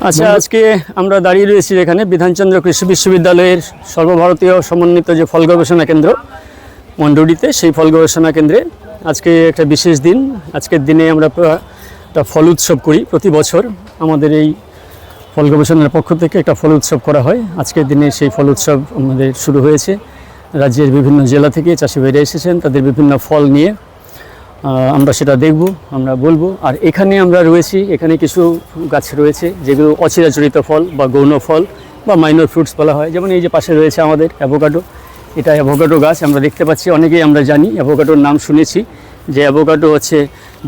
আচ্ছা, আজকে আমরা দাঁড়িয়ে রয়েছি এখানে বিধানচন্দ্র কৃষি বিশ্ববিদ্যালয়ের সর্বভারতীয় সমন্বিত যে ফল গবেষণা কেন্দ্র মন্ডুরিতে, সেই ফল গবেষণা কেন্দ্রে আজকে একটা বিশেষ দিন। আজকের দিনে আমরা একটা ফল উৎসব করি প্রতি বছর। আমাদের এই ফল গবেষণার পক্ষ থেকে একটা ফল উৎসব করা হয়। আজকের দিনে সেই ফল উৎসব আমাদের শুরু হয়েছে। রাজ্যের বিভিন্ন জেলা থেকে চাষি ভাইরা এসেছেন, তাদের বিভিন্ন ফল নিয়ে আমরা সেটা দেখব, আমরা বলবো। আর এখানে আমরা রয়েছি, এখানে কিছু গাছ রয়েছে যেগুলো অচিরাচরিত ফল বা গৌণ ফল বা মাইনর ফ্রুটস বলা হয়। যেমন এই যে পাশে রয়েছে আমাদের অ্যাভোকাডো। এটা অ্যাভোকাডো গাছ আমরা দেখতে পাচ্ছি, অনেকেই আমরা জানি অ্যাভোকাডোর নাম শুনেছি যে অ্যাভোকাডো হচ্ছে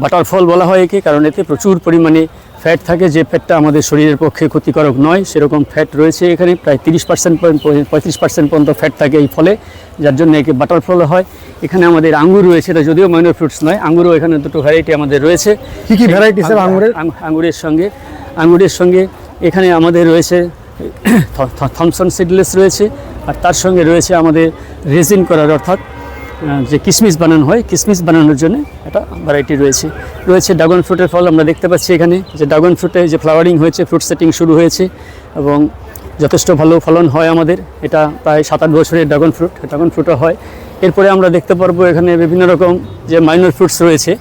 বাটার ফল বলা হয় একে, কারণ এতে প্রচুর পরিমাণে ফ্যাট থাকে, যে ফ্যাটটা আমাদের শরীরের পক্ষে ক্ষতিকারক নয়। সেরকম ফ্যাট রয়েছে এখানে, প্রায় 30% 35% পর্যন্ত ফ্যাট থাকে এই ফলে, যার জন্য একে বাটার ফল হয়। এখানে আমাদের আঙ্গুর রয়েছে, এটা যদিও মাইনর ফ্রুটস নয়। আঙ্গুরও এখানে দুটো ভ্যারাইটি আমাদের রয়েছে। কী কী ভ্যারাইটি স্যার আঙ্গুরের? আঙ্গুরের সঙ্গে এখানে আমাদের রয়েছে থমসন সিডলেস রয়েছে, আর তার সঙ্গে রয়েছে আমাদের রেজিন করার, অর্থাৎ যে কিশমিশ বানানো হয়, কিশমিশ বানানোর জন্য একটা ভ্যারাইটি রয়েছে ড্রাগন ফ্রুটের ফল। আমরা দেখতে পাচ্ছি এখানে যে ড্রাগন ফ্রুটে যে ফ্লাওয়ারিং হয়েছে, ফ্রুট সেটিং শুরু হয়েছে এবং যথেষ্ট ভালো ফলন হয় আমাদের। এটা প্রায় 7-8 বছরের ড্রাগন ফ্রুটও হয়। এরপরে আমরা দেখতে পারবো এখানে বিভিন্ন রকম যে মাইনর ফ্রুটস রয়েছে।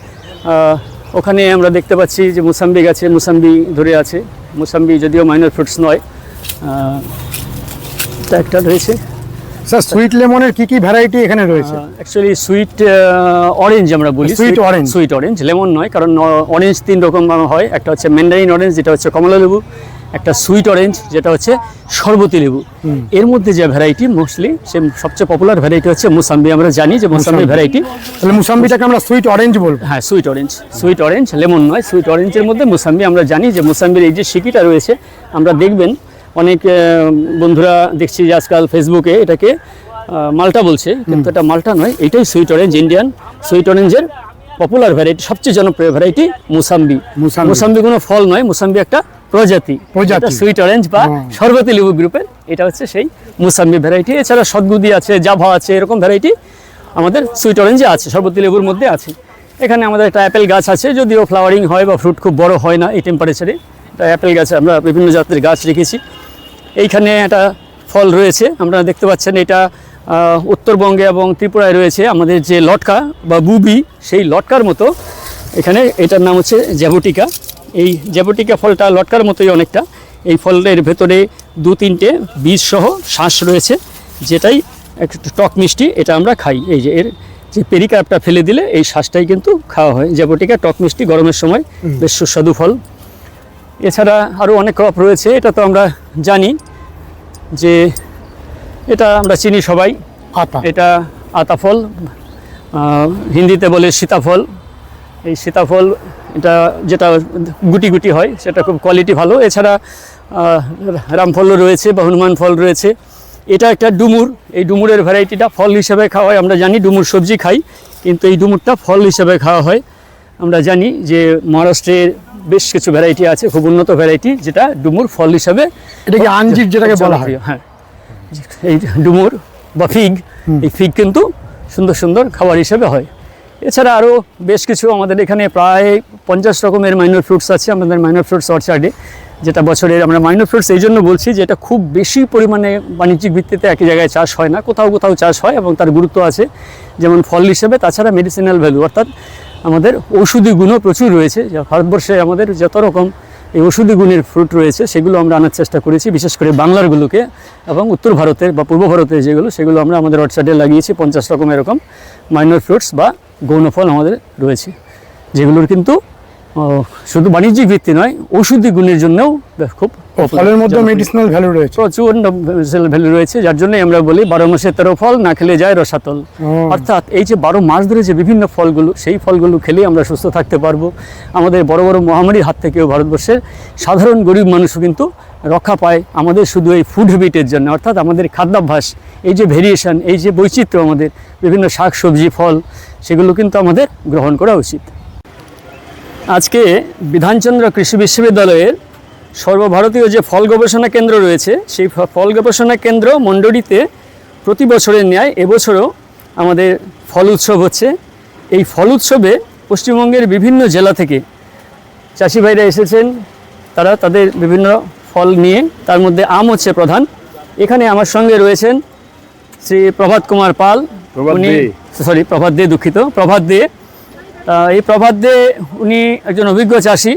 ওখানে আমরা দেখতে পাচ্ছি যে মুসাম্বি গাছে মুসাম্বি ধরে আছে। মুসাম্বি যদিও মাইনর ফ্রুটস নয়, এটা একটা রয়েছে। স্যার সুইট লেমনের কি কি ভ্যারাইটি এখানে রয়েছে? অ্যাকচুয়ালি সুইট অরেঞ্জ আমরা বলি, সুইট অরেঞ্জ, লেমন নয়, কারণ অরেঞ্জ 3 রকম হয়। একটা হচ্ছে ম্যান্ডারিন অরেঞ্জ, যেটা হচ্ছে কমলা লেবু, একটা সুইট অরেঞ্জ যেটা হচ্ছে শরবতী লেবু। এর মধ্যে যে ভ্যারাইটি মোস্টলি সে সবচেয়ে পপুলার ভ্যারাইটি হচ্ছে মুসাম্বি। আমরা জানি যে মুসাম্বি ভ্যারাইটি, তাহলে মুসাম্বিটাকে আমরা সুইট অরেঞ্জ বলবো। হ্যাঁ, সুইট অরেঞ্জ, লেমন নয়, সুইট অরেঞ্জের মধ্যে মুসাম্বি। আমরা জানি যে মুসাম্বির এই যে শিকিটা রয়েছে, আমরা দেখবেন অনেক বন্ধুরা দেখছি যে আজকাল ফেসবুকে এটাকে মাল্টা বলছে, কিন্তু এটা মাল্টা নয়, এটাই সুইট অরেঞ্জ। ইন্ডিয়ান সুইট অরেঞ্জের পপুলার ভ্যারাইটি, সবচেয়ে জনপ্রিয় ভ্যারাইটি মুসাম্বি। মুসাম্বি কোনো ফল নয়, মুসাম্বি একটা প্রজাতি। সুইট অরেঞ্জ বা শরবতী লেবু গ্রুপের এটা হচ্ছে সেই মুসাম্বি ভ্যারাইটি। এছাড়া সদগুদি আছে, জাভা আছে, এরকম ভ্যারাইটি আমাদের সুইট অরেঞ্জে আছে, শরবতী লেবুর মধ্যে আছে। এখানে আমাদের একটা অ্যাপেল গাছ আছে, যদিও ফ্লাওয়ারিং হয় বা ফ্রুট খুব বড় হয় না এই টেম্পারেচারে। এটা অ্যাপেল গাছে আমরা বিভিন্ন জাতের গাছ রেখেছি। এইখানে একটা ফল রয়েছে, আপনারা দেখতে পাচ্ছেন, এটা উত্তরবঙ্গে এবং ত্রিপুরায় রয়েছে। আমাদের যে লটকা বা বুবি, সেই লটকার মতো এখানে এটার নাম হচ্ছে জ্যাবোটিকা। এই জ্যাবোটিকা ফলটা লটকার মতোই অনেকটা। এই ফলের ভেতরে 2-3টে বীজ সহ শ্বাস রয়েছে, যেটাই একটু টক মিষ্টি। এটা আমরা খাই, এই যে এর যে পেরিকার্পটা ফেলে দিলে এই শ্বাসটাই কিন্তু খাওয়া হয়। জ্যাবোটিকা টক মিষ্টি, গরমের সময় বেশ সুস্বাদু ফল। এছাড়া আরও অনেক ক্রপ রয়েছে, এটা তো আমরা জানি যে এটা আমরা চিনি সবাই, এটা আতা ফল, হিন্দিতে বলে সীতাফল। এই সীতাফল এটা যেটা গুটি গুটি হয়, সেটা খুব কোয়ালিটি ভালো। এছাড়া রামফলও রয়েছে বা হনুমান ফল রয়েছে। এটা একটা ডুমুর, এই ডুমুরের ভ্যারাইটিটা ফল হিসেবে খাওয়া হয়। আমরা জানি ডুমুর সবজি খাই, কিন্তু এই ডুমুরটা ফল হিসেবে খাওয়া হয়। আমরা জানি যে মহারাষ্ট্রের বেশ কিছু ভ্যারাইটি আছে, খুব উন্নত ভ্যারাইটি, যেটা ডুমুর ফল হিসাবে, এটাকে আঞ্জির যেটাকে বলা হয়। হ্যাঁ, এই ডুমুর বা ফিগ, এই ফিগ কিন্তু সুন্দর সুন্দর খাবার হিসেবে হয়। এছাড়া আরও বেশ কিছু আমাদের এখানে প্রায় 50 রকমের মাইনর ফ্রুটস আছে আমাদের মাইনর ফ্রুটস অর্চার্ডে, যেটা বছরের আমরা মাইনর ফ্রুটস এই জন্য বলছি যে এটা খুব বেশি পরিমাণে বাণিজ্যিক ভিত্তিতে একই জায়গায় চাষ হয় না, কোথাও কোথাও চাষ হয় এবং তার গুরুত্ব আছে যেমন ফল হিসেবে, তাছাড়া মেডিসিনাল ভ্যালু, অর্থাৎ আমাদের ঔষধি গুণও প্রচুর রয়েছে। ভারতবর্ষে আমাদের যত রকম এই ওষুধি গুণের ফ্রুট রয়েছে সেগুলো আমরা আনার চেষ্টা করেছি, বিশেষ করে বাংলারগুলোকে, এবং উত্তর ভারতের বা পূর্ব ভারতের যেগুলো, সেগুলো আমরা আমাদের অর্চার্ডে লাগিয়েছি। 50 রকম এরকম মাইনর ফ্রুটস বা গৌণ ফল আমাদের রয়েছে, যেগুলোর কিন্তু শুধু বাণিজ্যিক ভিত্তি নয়, ঔষধি গুণের জন্যও খুব ফলের মধ্যে মেডিসিনাল ভ্যালু রয়েছে, প্রচুর মেডিসিনাল ভ্যালু রয়েছে। যার জন্যই আমরা বলি 12 মাসে 13 ফল, না খেলে যায় রসাতল। অর্থাৎ এই যে 12 মাস ধরে যে বিভিন্ন ফলগুলো, সেই ফলগুলো খেলেই আমরা সুস্থ থাকতে পারবো। আমাদের বড় বড় মহামারীর হাত থেকেও ভারতবর্ষের সাধারণ গরিব মানুষও কিন্তু রক্ষা পায় আমাদের শুধু এই ফুড হ্যাবিটের জন্য, অর্থাৎ আমাদের খাদ্যাভ্যাস, এই যে ভেরিয়েশন, এই যে বৈচিত্র্য, আমাদের বিভিন্ন শাক সবজি ফল, সেগুলো কিন্তু আমাদের গ্রহণ করা উচিত। আজকে বিধানচন্দ্র কৃষি বিশ্ববিদ্যালয়ের সর্বভারতীয় যে ফল গবেষণা কেন্দ্র রয়েছে, সেই ফল গবেষণা কেন্দ্র মন্ডুরিতে প্রতি বছরের ন্যায় এবছরও আমাদের ফল উৎসব হচ্ছে। এই ফল উৎসবে পশ্চিমবঙ্গের বিভিন্ন জেলা থেকে চাষি ভাইরা এসেছেন, তারা তাদের বিভিন্ন ফল নিয়ে, তার মধ্যে আম হচ্ছে প্রধান। এখানে আমার সঙ্গে রয়েছেন শ্রী প্রভাত কুমার পাল, উনি প্রভাত দে, দুঃখিত, প্রভাত দে। এই প্রভাত দে উনি একজন অভিজ্ঞ চাষি।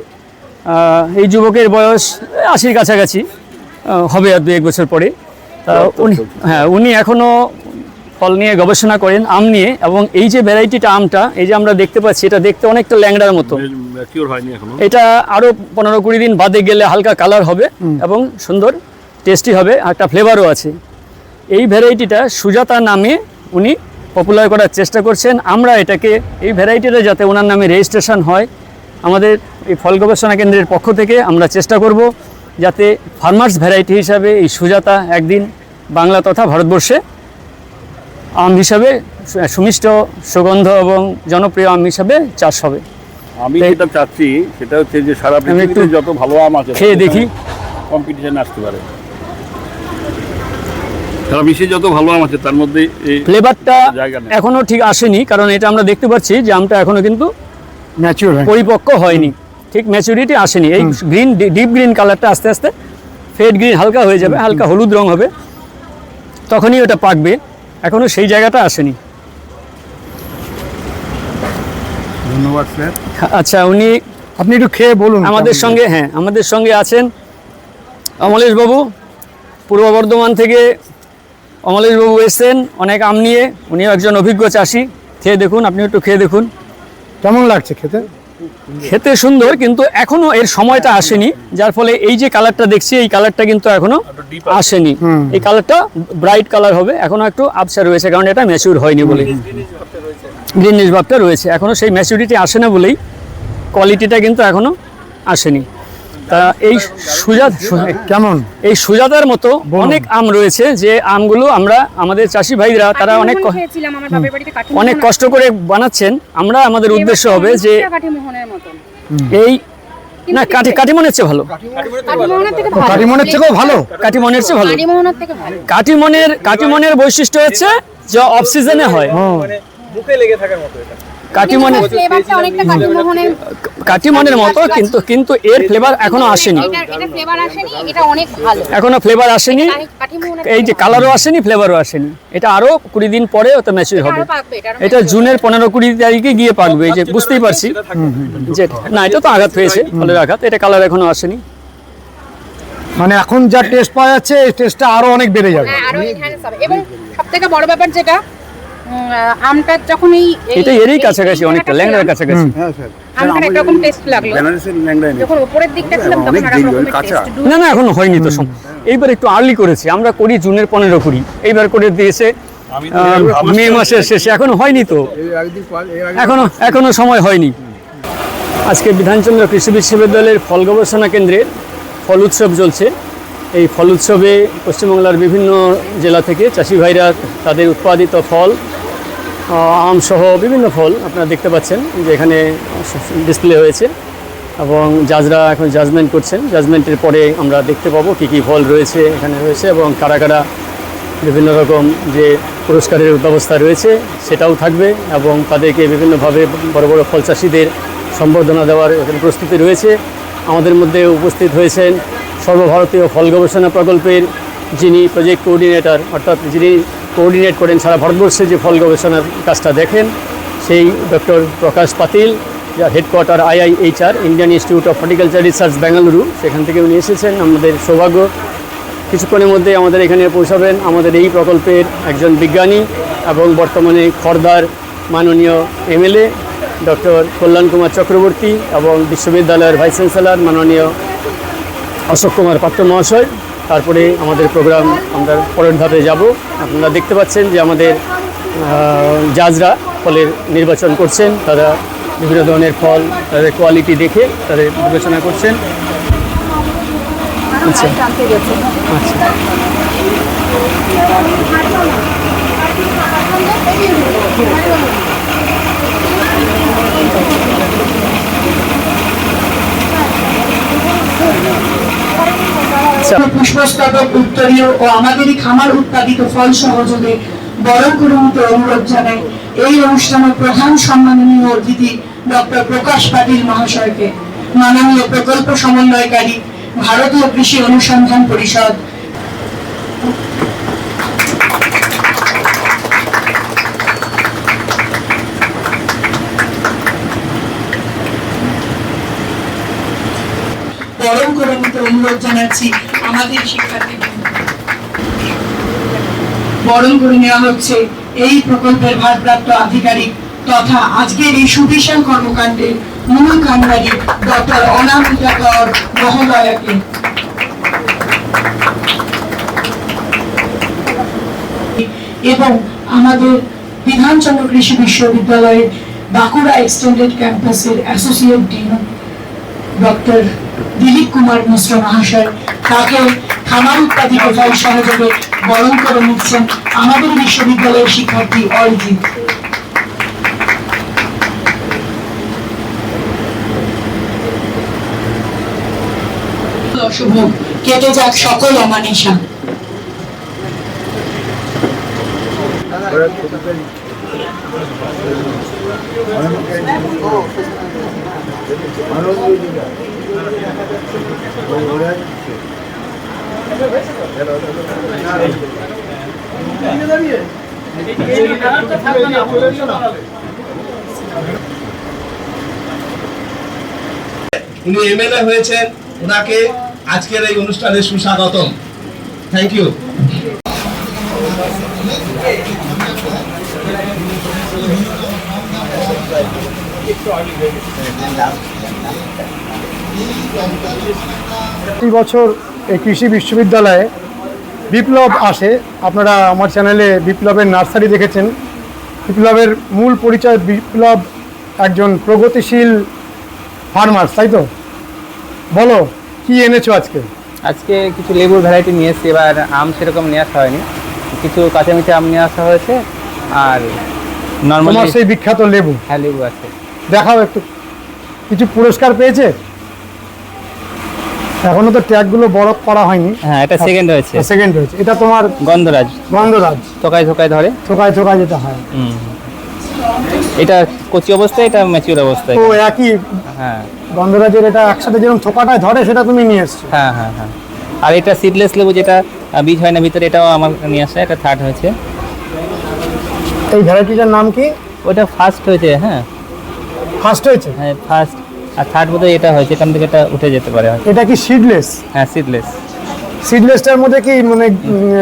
এই যুবকের বয়স 80-র কাছাকাছি হবে আর 2-1 বছর পরে। উনি এখনও ফল নিয়ে গবেষণা করেন, আম নিয়ে। এবং এই যে ভ্যারাইটিটা আমটা, এই যে আমরা দেখতে পাচ্ছি, এটা দেখতে অনেকটা ল্যাংড়ার মতো। এটা আরও 15-20 দিন বাদে গেলে হালকা কালার হবে এবং সুন্দর টেস্টি হবে, একটা ফ্লেভারও আছে। এই ভ্যারাইটিটা সুজাতা নামে উনি পপুলার করার চেষ্টা করছেন। আমরা এটাকে, এই ভ্যারাইটিটা যাতে ওনার নামে রেজিস্ট্রেশন হয়, আমাদের এই ফল গবেষণা কেন্দ্রের পক্ষ থেকে আমরা চেষ্টা করব যাতে ফার্মার্স ভ্যারাইটি হিসাবে এই সুজাতা একদিন বাংলা তথা ভারতবর্ষে আম হিসাবে সুমিষ্ট, সুগন্ধ এবং জনপ্রিয় আম হিসাবে চাষ হবে। আমি যেটা চাচ্ছি সেটা হচ্ছে যে সারা পৃথিবীতে যত ভালো আম আছে খেয়ে দেখি, কম্পিটিশনে আসতে পারে। সারা বিশ্বে যত ভালো আম আছে তার মধ্যে এই ফ্লেভারটা এখনো ঠিক আসেনি, কারণ এটা আমরা দেখতে পাচ্ছি যে আমটা এখনো কিন্তু ম্যাচিউর পরিপক্ক হয়নি, ঠিক ম্যাচুরিটি আসেনি। এই গ্রিন, ডিপ গ্রিন কালারটা আস্তে আস্তে ফেড গ্রিন হালকা হয়ে যাবে, হালকা হলুদ রং হবে, তখনই ওটা পাকবে। এখনো সেই জায়গাটা আসেনি। ধন্যবাদ স্যার। আচ্ছা, উনি আপনি একটু খেয়ে বলুন আমাদের সঙ্গে, আমাদের সঙ্গে আছেন অমলেশ বাবু, পূর্ব বর্ধমান থেকে অমলেশ বাবু এসেছেন অনেক আম নিয়ে। উনিও একজন অভিজ্ঞ চাষি। খেয়ে দেখুন, আপনি একটু খেয়ে দেখুন কেমন লাগছে খেতে। খেতে সুন্দর, কিন্তু এখনো এর সময়টা আসেনি, যার ফলে এই যে কালারটা দেখছি, এই কালারটা কিন্তু এখনো আসেনি। এই কালারটা ব্রাইট কালার হবে, এখনো একটু আবছা রয়েছে, কারণ এটা ম্যাচিউর হয়নি বলে, গ্রিনিশ ভাবটা রয়েছে। এখনো সেই ম্যাচিউরিটি আসে না বলেই কোয়ালিটিটা কিন্তু এখনো আসেনি। তা এই কেমন, এই সুজাতার মতো অনেক আম রয়েছে, যে আমগুলো আমরা, আমাদের চাষি ভাইরা, তারা অনেক কষ্ট করে বানাচ্ছেন। আমরা, আমাদের উদ্দেশ্য হবে যে এই না, কাটিমনের চেয়ে ভালো, কাটিমনের থেকেও ভালো, কাটিমনের চেয়ে ভালো। কাটিমনের বৈশিষ্ট্য হচ্ছে যে অফ সিজনে হয়, মুখে লেগে থাকার মতো। এটা কাটিমনের মতো, কিন্তু এর ফ্লেভার এখনো আসেনি, এখনো ফ্লেভার আসেনি। এই যে কালারও আসেনি, ফ্লেভারও আসেনি। এটা আরো 20 দিন পরে ওটা ম্যাচিউর হবে। এটা জুনের 15-20 তারিখে গিয়ে পাকবে। এই যে বুঝতেই পারছি যে না, এটা তো আঘাত হয়েছে, ফলের আঘাত। এটা কালার এখনো আসেনি। মানে এখন যা টেস্ট পাওয়া যাচ্ছে, এই টেস্টটা আরো অনেক বেড়ে যাবে। এবং সবথেকে বড় ব্যাপার যেটা, আমটা যখন এটা এরই কাছাকাছি, অনেকটা ল্যাংড়ার কাছাকাছি। আমটা একরকম টেস্ট লাগলো, যখন উপরের দিকটা ছিলাম তখন আরেকরকম টেস্ট। না, এখনো হয়নি তো। এইবার একটু আর্লি করেছি আমরা, করি জুনের 15 করি, এইবার করে দিয়েছে মে মাসের শেষে, এখনো হয়নি তো, এখনো সময় হয়নি। আজকে বিধানচন্দ্র কৃষি বিশ্ববিদ্যালয়ের ফল গবেষণা কেন্দ্রে ফল উৎসব চলছে। এই ফল উৎসবে পশ্চিমবাংলার বিভিন্ন জেলা থেকে চাষি ভাইরা তাদের উৎপাদিত ফল, আম সহ বিভিন্ন ফল আপনারা দেখতে পাচ্ছেন যে এখানে ডিসপ্লে হয়েছে, এবং জাজরা এখন জাজমেন্ট করছেন। জাজমেন্টের পরে আমরা দেখতে পাবো কী কী ফল রয়েছে এখানে রয়েছে, এবং কারা কারা বিভিন্ন রকম যে পুরস্কারের ব্যবস্থা রয়েছে সেটাও থাকবে, এবং তাদেরকে বিভিন্নভাবে বড় বড় ফল চাষিদের সম্বর্ধনা দেওয়ার এখানে প্রস্তুতি রয়েছে। আমাদের মধ্যে উপস্থিত হয়েছেন সর্বভারতীয় ফল গবেষণা প্রকল্পের যিনি প্রজেক্ট কোঅর্ডিনেটর, অর্থাৎ যিনি কোঅর্ডিনেট করেন সারা ভারতবর্ষে যে ফল গবেষণার কাজটা দেখেন, সেই ডক্টর প্রকাশ পাতিল, যার headquarter IIHR, Indian institute of horticulture research, Bengaluru. সেখান থেকে উনি এসেছেন। আমাদের সৌভাগ্য কিছুক্ষণের মধ্যে আমাদের এখানে পৌঁছাবেন আমাদের এই প্রকল্পের একজন বিজ্ঞানী এবং বর্তমানে খড়দার মাননীয় MLA ডক্টর কল্যাণ কুমার চক্রবর্তী, এবং বিশ্ববিদ্যালয়ের ভাইস চ্যান্সেলর মাননীয় অশোক কুমার পাত্র মহাশয়। তারপরে আমাদের প্রোগ্রাম আমরা পরের ধাপে যাব। আপনারা দেখতে পাচ্ছেন যে আমাদের জাজরা ফলের নির্বাচন করছেন। তারা বিভিন্ন ধরনের ফল, তাদের কোয়ালিটি দেখে তাদের বিবেচনা করছেন। আচ্ছা, পুষ্পস্তবক উত্তরীয় ও আমাদেরই খামার উৎপাদিত ফল সহযোগে বরণ করে নিতে অনুরোধ জানাই এই অনুষ্ঠানের প্রধান সম্মাননীয় অতিথি ডক্টর প্রকাশ পাতিল মহাশয়কে, মাননীয় প্রকল্প সমন্বয়কারী ভারতীয় কৃষি অনুসন্ধান পরিষদ, বরণ করে নিতে অনুরোধ জানাচ্ছি আমাদের শিক্ষার্থী। বরণ করে নেওয়া হচ্ছে এই প্রকল্পের ভারপ্রাপ্ত আধিকারিক তথা আজকের এই সুবিশাল কর্মকাণ্ডের মূল কাণ্ডারী ডক্টর অনামিকা কর মহোদয়াকে। এবং আমাদের বিধানচন্দ্র কৃষি বিশ্ববিদ্যালয়ের বাঁকুড়া এক্সটেন্ডেড ক্যাম্পাসের associate dean doctor Dilip Kumar Mishra মহাশয়, তাকে খামার উৎপাদিত ফল সহযোগে বরণ করে নিচ্ছেন আমাদের বিশ্ববিদ্যালয়ের শিক্ষার্থী অরিজিৎ। শুভ কেটে যাক সকল অমানিসা। উনি এমএলএ হয়েছেন, ওনাকে আজকের এই অনুষ্ঠানে সুস্বাগতম। Thank you. প্রতি বছর এই কৃষি বিশ্ববিদ্যালয়ে বিপ্লব আসে। আপনারা আমার চ্যানেলে বিপ্লবের নার্সারি দেখেছেন। বিপ্লবের মূল পরিচয়, বিপ্লব একজন প্রগতিশীল ফার্মার, তাই তো? বলো কি এনেছো আজকে? আজকে কিছু লেবুর ভ্যারাইটি নিয়ে এসেছি। এবার আম সেরকম নিয়ে আসা হয়নি, কিছু কাঁচামিঠা আম নিয়ে আসা হয়েছে। আর নর্মাল তোমার সেই বিখ্যাত লেবু, হ্যাঁ লেবু আছে। দেখাও একটু। কিছু পুরস্কার পেয়েছে? এখনো তো ট্যাগগুলো বড় করা হয়নি। হ্যাঁ, এটা সেকেন্ড হয়েছে। সেকেন্ড হয়েছে। এটা তোমার গন্ধরাজ। গন্ধরাজ থোকায় থোকায় ধরে, থোকায় থোকায় যেটা হয়। এটা কচি অবস্থায়, এটা ম্যাচিউর অবস্থায়। ও একই। হ্যাঁ, গন্ধরাজের এটা একসাথে যেরকম থোকাটায় ধরে সেটা তুমি নিয়ে এসছো। হ্যাঁ হ্যাঁ হ্যাঁ। আর এটা সিডলেস লেবু, যেটা বীজ হয় না ভিতরে, এটাও আমার নিয়ে আসা। এটা থার্ড হয়েছে। এই ভ্যারাইটিটার নাম কি? ওটা ফার্স্ট হয়েছে। হ্যাঁ, ফার্স্ট হয়েছে। হ্যাঁ ফার্স্ট। আর থার্ড বোধহয় এটা হয়েছে, এখান থেকে এটা উঠে যেতে পারে হয়তো। এটা কি সিডলেস? হ্যাঁ, সিডলেস। সিডলেসটার মধ্যে কি মানে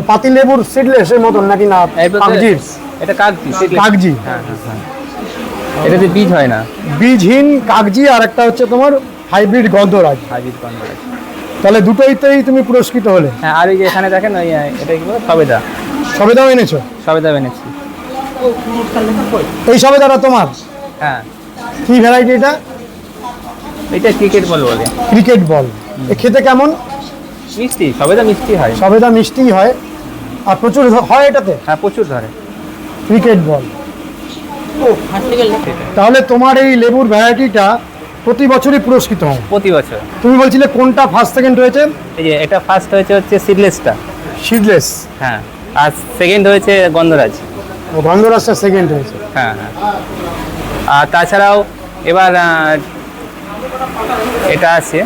পাতি লেবুর সিডলেসের মতন নাকি না? কাগজি। এটা কাগজি, seedless। কাগজি। হ্যাঁ হ্যাঁ হ্যাঁ। এটাতে বীজ হয় না। বীজহীন কাগজি, আর একটা হচ্ছে তোমার হাইব্রিড গন্ধরাজ। হাইব্রিড গন্ধরাজ। তাহলে দুটোইতেই তুমি পুরস্কৃত হলে। হ্যাঁ, আর এই যে এখানে দেখেন ওই এটা কি বলে, সবেদা। সবেদাও এনেছো? সবেদা এনেছি। এই সবেদাটা তোমার? হ্যাঁ। কি ভ্যারাইটি এটা? এটা ক্রিকেট বল বলে। Cricket ball. এ খেতে কেমন? মিষ্টি, সবেদা মিষ্টি হয়। সবেদা মিষ্টি হয় আর প্রচুর হয় এটাতে। হ্যাঁ, প্রচুর ধরে। Cricket ball. তাহলে তোমার এই লেবুর ভ্যারাইটিটা প্রতি বছরই পুরস্কৃত হয়? প্রতি বছর। তুমি বলছিলে কোনটা ফার্স্ট সেকেন্ড হয়েছে? এই যে এটা ফার্স্ট হয়েছে হচ্ছে সিডলেসটা। সিডলেস। হ্যাঁ, আর সেকেন্ড হয়েছে গন্ধরাজ। ও, গন্ধরাজটা সেকেন্ড হয়েছে। হ্যাঁ হ্যাঁ। আর তাছাড়াও এবার এটা আছে,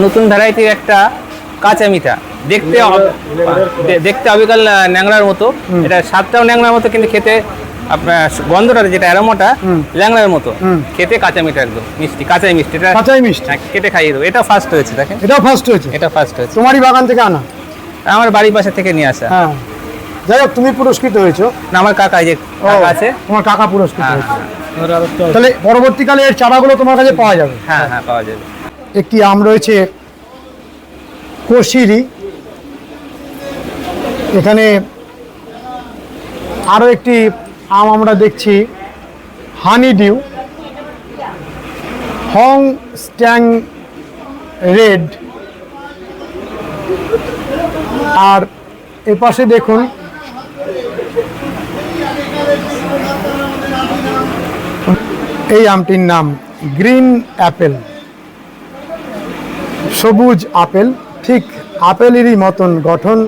নতুন ভ্যারাইটির একটা কাঁচা মিঠা। দেখতে অবিকল ন্যাংরার মতো, এটা স্বাদটাও ন্যাংরার মতো, কিন্তু খেতে আপনার গন্ধটা যেটা অ্যারোমাটা ল্যাংড়ার মতো, খেতে কাঁচা মিঠা, একদম মিষ্টি, কাঁচাই মিষ্টি। এটা কাঁচাই মিষ্টি। কেটে খাইয়ে দেবো। এটা ফার্স্ট হয়েছে, দেখেন। এটাও ফার্স্ট হয়েছে? এটা ফার্স্ট হয়েছে। তোমারই বাগান থেকে আনা? আমার বাড়ির পাশে থেকে নিয়ে আসা। হ্যাঁ, যাই হোক, তুমি পুরস্কৃত হয়েছো না, আমার কাকা, যে কাকা আছে, তোমার কাকা পুরস্কৃত হ্যাঁ হয়েছে। হ্যাঁ। তাহলে পরবর্তীকালে এর চারাগুলো তোমার কাছে পাওয়া যাবে? হ্যাঁ হ্যাঁ, পাওয়া যাবে। একটি আম রয়েছে কশিরি। এখানে আরও একটি আম আমরা দেখছি, হানি ডিউ, হং স্ট্যাং রেড। আর এপাশে দেখুন এই আমটির নাম গ্রিন অ্যাপেল, সবুজ আপেল। ঠিক আপেলেরই মতন গঠন,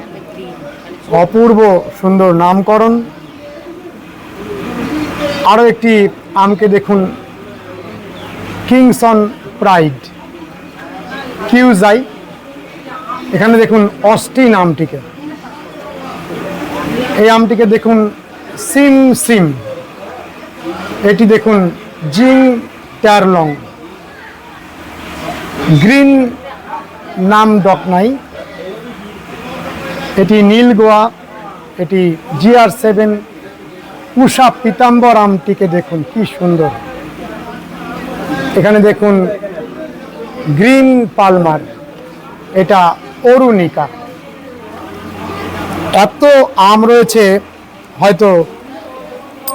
অপূর্ব সুন্দর নামকরণ। আরও একটি আমকে দেখুন, কিংসন প্রাইড, কিউজাই। এখানে দেখুন অস্টিন আমটিকে, এই আমটিকে দেখুন সিম সিম, এটি দেখুন জিং ট্যারলং, গ্রিন নাম ডকনাই, এটি নীল গোয়া, এটি GR7। উষা পীতাম্বর আমটিকে দেখুন কি সুন্দর। এখানে দেখুন গ্রিন পালমার, এটা অরুণিকা। এত আম রয়েছে, হয়তো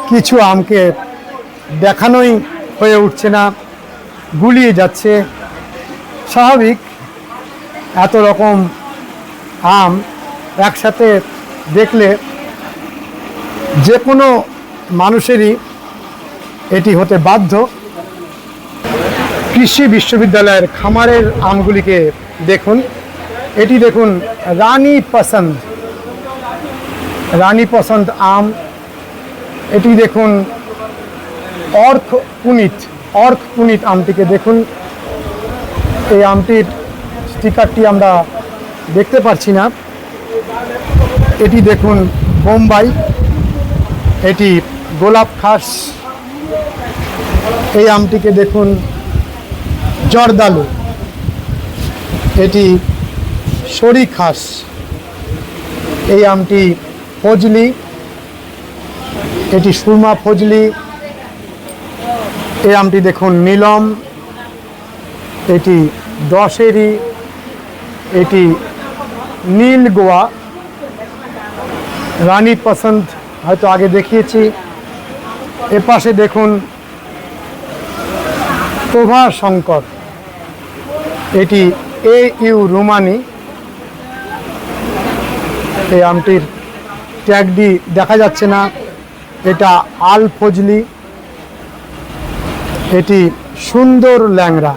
কিছু আমকে দেখানোই হয়ে উঠছে না, গুলিয়ে যাচ্ছে। স্বাভাবিক, এত রকম আম একসাথে দেখলে যে কোনো মানুষেরই এটি হতে বাধ্য। কৃষি বিশ্ববিদ্যালয়ের খামারের আমগুলিকে দেখুন। এটি দেখুন রানী পছন্দ, রানী পছন্দ আম। এটি দেখুন অর্ক পুনিত আমটিকে দেখুন। এই আমটির স্টিকারটি আমরা দেখতে পাচ্ছি না। এটি দেখুন বোম্বাই, এটি গোলাপ খাস। এই আমটিকে দেখুন জর্দালু, এটি সরি খাস। এই আমটি ফজলি, এটি সুরমা ফজলি। এই আমটি দেখুন নীলম, এটি দশেরি, এটি নীল গোয়া। রানী পছন্দ হয়তো আগে দেখিয়েছি। এপাশে দেখুন প্রভা শঙ্কর, এটি AU রুমানি। এই আমটির ট্যাগটি দেখা যাচ্ছে না, এটা আল ফজলি। এটি সুন্দর ল্যাংড়া,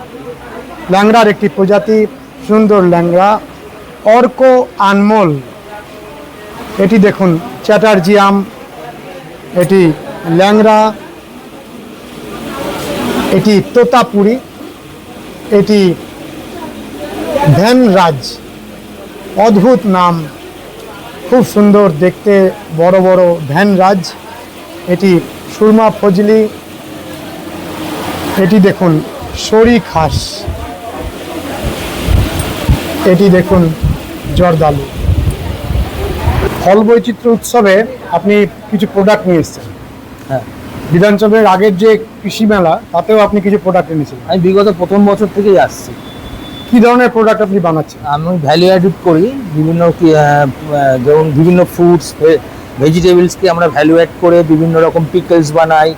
ল্যাংড়ার একটি প্রজাতি, সুন্দর ল্যাংড়া। অর্ক আনমোল, এটি দেখুন চ্যাটার্জি আম, এটি ল্যাংড়া। এটি তোতাপুরি, এটি ভ্যানরাজ, অদ্ভুত নাম, খুব সুন্দর দেখতে, বড় বড় ভ্যানরাজ। এটি সুরমা ফজলি। এটি দেখুন সরি খাস, এটি দেখুন জর্দালু। ফল বৈচিত্র্য উৎসবে আপনি কিছু প্রোডাক্ট নিয়ে এসেছেন। হ্যাঁ, বিধানসভার আগের যে কৃষি মেলা, তাতেও আপনি কিছু প্রোডাক্ট এনেছিলেন। আমি বিগত প্রথম বছর থেকেই আসছি। কি ধরনের প্রোডাক্ট আপনি বানাচ্ছেন? আমি ভ্যালু অ্যাডিড করি বিভিন্ন যেমন বিভিন্ন ফ্রুটস, ভেজিটেবলসকে আমরা ভ্যালু অ্যাড করে বিভিন্ন রকম পিকলস বানাই।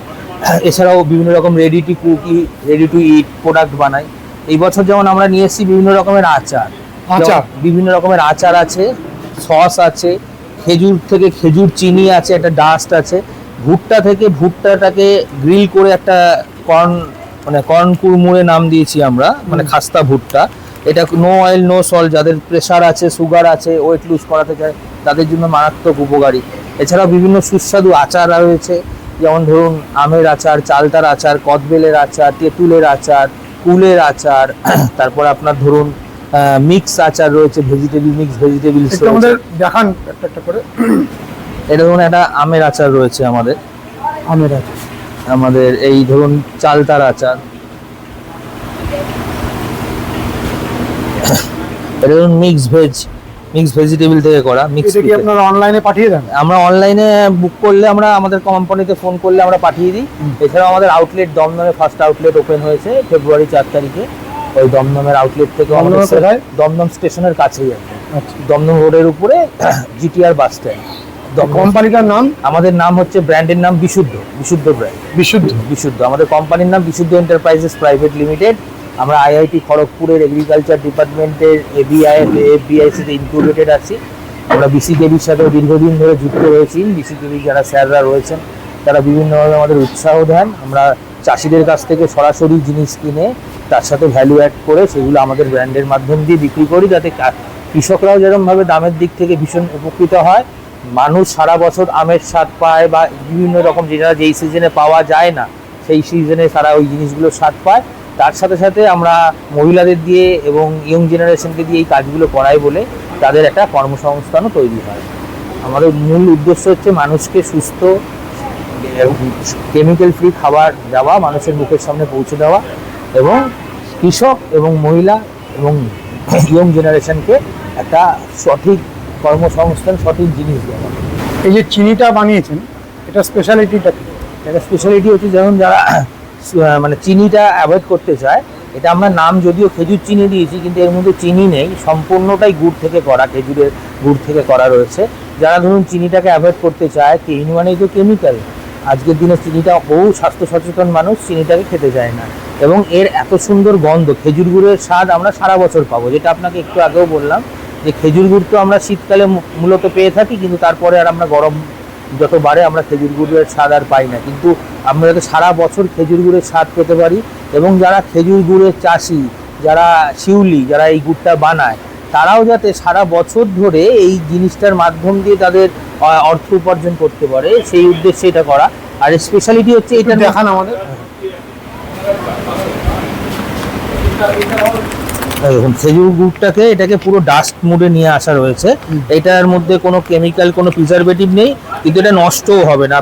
এছাড়াও বিভিন্ন রকম রেডি টু ইট প্রোডাক্ট বানাই। এই বছর যেমন আমরা নিয়ে এসেছি বিভিন্ন রকমের আচার, বিভিন্ন রকমের আচার আছে, সস আছে, খেজুর থেকে খেজুর চিনি আছে, একটা ডাস্ট আছে, ভুট্টা থেকে ভুট্টাটাকে গ্রিল করে একটা কর্ন কুড়মুড়ে নাম দিয়েছি আমরা, মানে খাস্তা ভুট্টা। এটা নো অয়েল নো সল্ট, যাদের প্রেশার আছে, সুগার আছে, ওয়েট লুজ করাতে চায় তাদের জন্য মারাত্মক উপকারী। এছাড়াও বিভিন্ন সুস্বাদু আচার রয়েছে, যেমন ধরুন আমের আচার, চালতার আচার, কদবেলের আচার, তেঁতুলের আচার, কুলের আচার, তারপর আপনার ধরুন মিক্স আচার রয়েছে, মিক্স ভেজিটেবলস আমাদের দেখান একটা একটা করে। এটা ধরুন একটা আমের আচার রয়েছে আমাদের, আমের আচার, আমাদের এই ধরুন চালতার আচার, এটা ধরুন মিক্স ভেজিটেবল থেকে করা। এটা কি আপনারা অনলাইনে পাঠিয়ে দেন? আমরা অনলাইনে বুক করলে, আমরা আমাদের কোম্পানিতে ফোন করলে আমরা পাঠিয়ে দিই। এছাড়াও আমাদের আউটলেট দমদমে ফার্স্ট আউটলেট ওপেন হয়েছে ফেব্রুয়ারি 4 তারিখে। ওই দমদমের আউটলেট থেকে আমাদের দমদম স্টেশনের কাছেই আছে, দমদম রোডের উপরে GTR বাস স্ট্যান্ড। কোম্পানিটার নাম? আমাদের নাম হচ্ছে, ব্র্যান্ডের নাম বিশুদ্ধ ব্র্যান্ড। বিশুদ্ধ আমাদের কোম্পানির নাম, বিশুদ্ধ এন্টারপ্রাইজেস প্রাইভেট লিমিটেড। আমরা IIT খড়গপুরের এগ্রিকালচার ডিপার্টমেন্টের FBIC-তে ইনকিউবেটেড আছি। আমরা BCKBর সাথে দীর্ঘদিন ধরে যুক্ত রয়েছি। BCKB যারা স্যাররা রয়েছেন তারা বিভিন্নভাবে আমাদের উৎসাহ দেন। আমরা চাষিদের কাছ থেকে সরাসরি জিনিস কিনে তার সাথে ভ্যালু অ্যাড করে সেগুলো আমাদের ব্র্যান্ডের মাধ্যম দিয়ে বিক্রি করি, যাতে কৃষকরাও যেরকমভাবে দামের দিক থেকে ভীষণ উপকৃত হয়, মানুষ সারা বছর আমের স্বাদ পায়, বা বিভিন্ন রকম যেটা যেই সিজনে পাওয়া যায় না সেই সিজনে তারা ওই জিনিসগুলো স্বাদ পায়। তার সাথে সাথে আমরা মহিলাদের দিয়ে এবং ইয়ং জেনারেশনকে দিয়ে এই কাজগুলো করাই বলে তাদের একটা কর্মসংস্থানও তৈরি হয়। আমাদের মূল উদ্দেশ্য হচ্ছে মানুষকে সুস্থ কেমিক্যাল ফ্রি খাবার দেওয়া, মানুষের মুখের সামনে পৌঁছে দেওয়া, এবং কৃষক এবং মহিলা এবং ইয়ং জেনারেশনকে একটা সঠিক কর্মসংস্থান, সঠিক জিনিস দেওয়া। এই যে চিনিটা বানিয়েছেন, এটা স্পেশালিটিটা কি? একটা স্পেশালিটি হচ্ছে যেমন যারা মানে চিনিটা অ্যাভয়েড করতে চায়, এটা আমরা নাম যদিও খেজুর চিনি দিয়েছি, কিন্তু এর মধ্যে চিনি নেই, সম্পূর্ণটাই গুড় থেকে করা, খেজুরের গুড় থেকে করা রয়েছে। যারা ধরুন চিনিটাকে অ্যাভয়েড করতে চায়, চিনি মানেই তো কেমিক্যাল, আজকের দিনে চিনিটা বহু স্বাস্থ্য সচেতন মানুষ চিনিটাকে খেতে চায় না। এবং এর এত সুন্দর গন্ধ, খেজুর গুড়ের স্বাদ আমরা সারা বছর পাবো, যেটা আপনাকে একটু আগেও বললাম যে খেজুর গুড় তো আমরা শীতকালে মূলত পেয়ে থাকি, কিন্তু তারপরে আর আমরা গরম যত বাড়ে আমরা খেজুর গুড়ের স্বাদ আর পাই না, কিন্তু আমরা যাতে সারা বছর খেজুর গুড়ের স্বাদ পেতে পারি। এবং যারা খেজুর গুড়ের চাষি, যারা শিউলি, যারা এই গুড়টা বানায়, তারাও যাতে সারা বছর ধরে এই জিনিসটার মাধ্যম দিয়ে তাদের অর্থ উপার্জন করতে পারে, সেই উদ্দেশ্যে এটা করা। আর স্পেশালিটি হচ্ছে এটা দেখান আমাদের। দেখুন খেজুর গুড়টাকে, এটাকে পুরো ডাস্ট মুডে নিয়ে আসা রয়েছে। এটার মধ্যে কোনো কেমিক্যাল, কোনো প্রিজারভেটিভ নেই, কিন্তু এটা নষ্টও হবে না।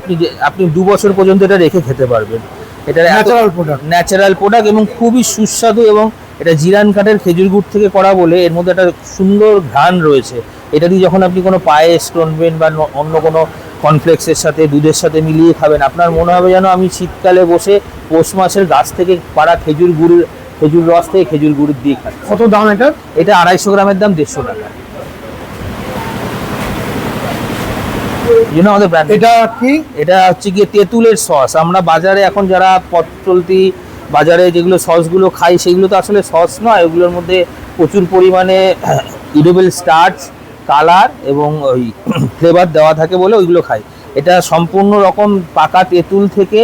আপনি 2 বছর পর্যন্ত এটা রেখে খেতে পারবেন। এটা ন্যাচারাল প্রোডাক্ট, ন্যাচারাল প্রোডাক্ট এবং খুবই সুস্বাদু। এবং এটা জিরান কাঠের খেজুর গুড় থেকে করা বলে এর মধ্যে একটা সুন্দর ঘ্রাণ রয়েছে। এটা দিয়ে যখন আপনি কোনো পায়েস করবেন বা অন্য কোনো কর্নফ্লেক্সের সাথে, দুধের সাথে মিলিয়ে খাবেন, আপনার মনে হবে যেন আমি শীতকালে বসে পৌষ মাসের গাছ থেকে পাড়া খেজুর রস থেকে খেজুর গুড় দিয়ে খাচ্ছি। কত দাম এটা? এটা 250 গ্রামের দাম 150 টাকা। আমাদের ব্র্যান্ড এটা কি? এটা হচ্ছে গিয়ে তেঁতুলের সস। আমরা বাজারে এখন যারা পথ চলতি বাজারে যেগুলো সসগুলো খাই, সেগুলো তো আসলে সস নয়, ওগুলোর মধ্যে প্রচুর পরিমাণে ইডেবল স্টার্চ, কালার এবং ওই ফ্লেভার দেওয়া থাকে বলে ওইগুলো খাই। এটা সম্পূর্ণ রকম পাকা তেঁতুল থেকে,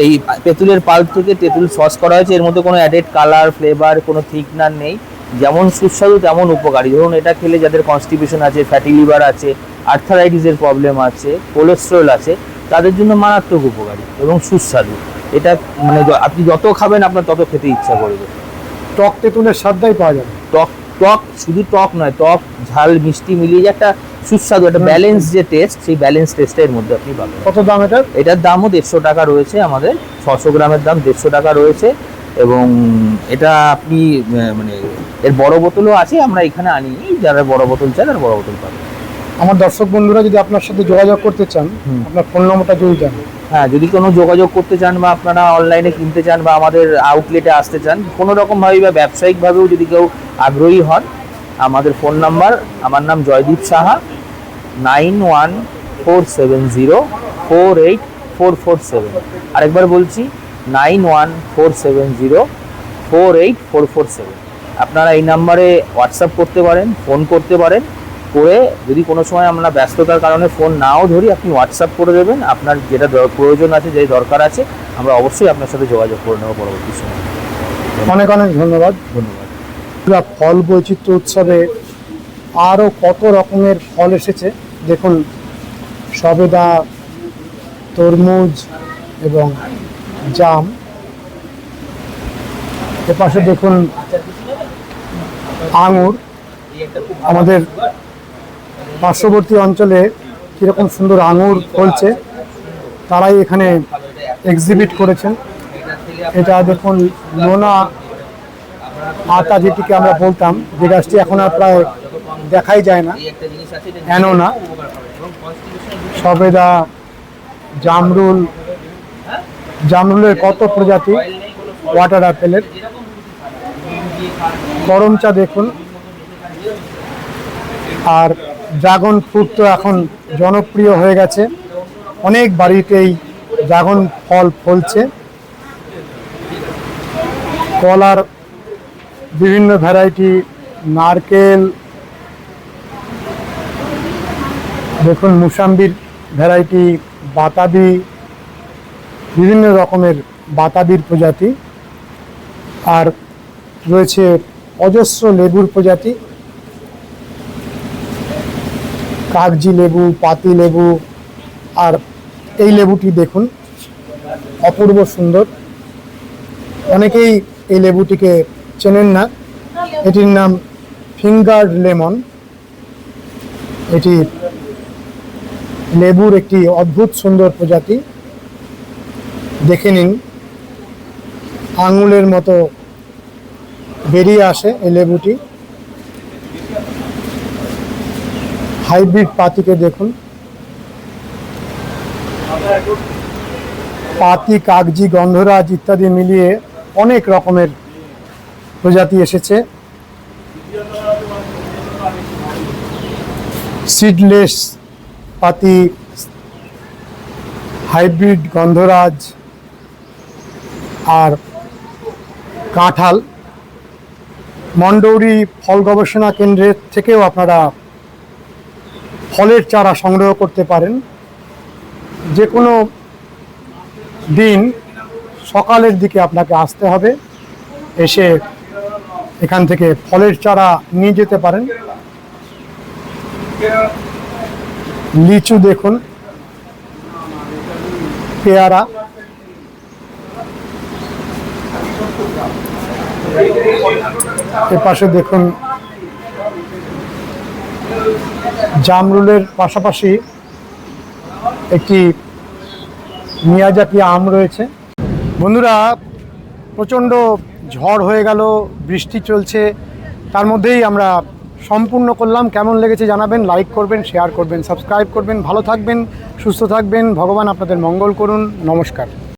এই তেঁতুলের পাল্প থেকে তেঁতুল সস করা হয়েছে। এর মধ্যে কোনো অ্যাডেড কালার, ফ্লেভার, কোনো থিকনার নেই। যেমন সুস্বাদু তেমন উপকারী। ধরুন এটা খেলে যাদের কনস্টিপেশন আছে, ফ্যাটি লিভার আছে, আর্থারাইটিসের প্রবলেম আছে, কোলেস্ট্রল আছে, তাদের জন্য মারাত্মক উপকারী এবং সুস্বাদু। এটা মানে আপনি যত খাবেন আপনার তত খেতে ইচ্ছা করবে। টক তেঁতুলের স্বাদটাই পাওয়া যাবে। টক শুধু টক নয়, টক ঝাল মিষ্টি মিলিয়ে যে একটা সুস্বাদু, একটা ব্যালেন্স যে টেস্ট, সেই ব্যালেন্স টেস্টটা এর মধ্যে আপনি পাবেন। কত দাম এটা? এটার দামও 150 টাকা রয়েছে। আমাদের 600 গ্রামের দাম 150 টাকা রয়েছে। এবং এটা আপনি মানে এর বড় বোতলও আছে, আমরা এখানে আনি, যারা বড় বোতল চায় তারা বড় বোতল পাবে। আমার দর্শক বন্ধুরা যদি আপনার সাথে যোগাযোগ করতে চান, আপনার ফোন নম্বরটা যদি দেন। হ্যাঁ, যদি কোনো যোগাযোগ করতে চান বা আপনারা অনলাইনে কিনতে চান বা আমাদের আউটলেটে আসতে চান, কোনো রকমভাবে বা ব্যবসায়িকভাবেও যদি কেউ আগ্রহী হন, আমাদের ফোন নাম্বার, আমার নাম জয়দীপ সাহা, 9147048447। আরেকবার বলছি 9147048447। আপনারা এই নাম্বারে হোয়াটসঅ্যাপ করতে পারেন, ফোন করতে পারেন, করে যদি কোনো সময় আমরা ব্যস্ততার কারণে ফোন নাও ধরি, আপনি হোয়াটসঅ্যাপ করে দেবেন, আপনার যেটা প্রয়োজন আছে, যে দরকার আছে, আমরা অবশ্যই আপনার সাথে যোগাযোগ করে নেব পরবর্তী সময়। অনেক অনেক ধন্যবাদ। ধন্যবাদ। ফল বৈচিত্র্য উৎসবে আরও কত রকমের ফল এসেছে দেখুন, সবেদা, তরমুজ এবং জাম। এপাশে দেখুন আঙুর। আমাদের পার্শ্ববর্তী অঞ্চলে কীরকম সুন্দর আঙুর ফলছে, তারাই এখানে এক্সিবিট করেছেন। এটা দেখুন নোনা আতা, যেটিকে আমরা বলতাম, যে গাছটি এখন আর প্রায় দেখাই যায় না, অ্যানোনা। সবেদা, জামরুলের কত প্রজাতি, ওয়াটার অ্যাপেলের, করম চা দেখুন। আর ড্রাগন ফ্রুট তো এখন জনপ্রিয় হয়ে গেছে, অনেক বাড়িতেই ড্রাগন ফল ফলছে। কলার বিভিন্ন ভ্যারাইটি, নারকেল দেখুন, মুসাম্বির ভ্যারাইটি, বাতাবি, বিভিন্ন রকমের বাতাবির প্রজাতি। আর রয়েছে অজস্র লেবুর প্রজাতি, কাগজি লেবু, পাতি লেবু। আর এই লেবুটি দেখুন, অপূর্ব সুন্দর। অনেকেই এই লেবুটিকে চেনেন না, এটির নাম ফিঙ্গার লেমন। এটি লেবুর একটি অদ্ভুত সুন্দর প্রজাতি। দেখে নিন, আঙুলের মতো বেরিয়ে আসে এই লেবুটি। হাইব্রিড পাতিকে দেখুন, পাতি, কাগজি, গন্ধরাজ ইত্যাদি মিলিয়ে অনেক রকমের প্রজাতি এসেছে। সিডলেস পাতি, হাইব্রিড গন্ধরাজ আর কাঁঠাল। মন্ডৌরি ফল গবেষণা কেন্দ্রের থেকেও আপনারা ফলের চারা সংগ্রহ করতে পারেন। যে কোনো দিন সকালের দিকে আপনাকে আসতে হবে, এসে এখান থেকে ফলের চারা নিয়ে যেতে পারেন। লিচু দেখুন, পেয়ারা, এপাশে দেখুন জামরুলের পাশাপাশি একটি মিয়াজাকি আম রয়েছে। বন্ধুরা, প্রচণ্ড ঝড় হয়ে গেল, বৃষ্টি চলছে, তার মধ্যেই আমরা সম্পূর্ণ করলাম। কেমন লেগেছে জানাবেন, লাইক করবেন, শেয়ার করবেন, সাবস্ক্রাইব করবেন। ভালো থাকবেন, সুস্থ থাকবেন, ভগবান আপনাদের মঙ্গল করুন। নমস্কার।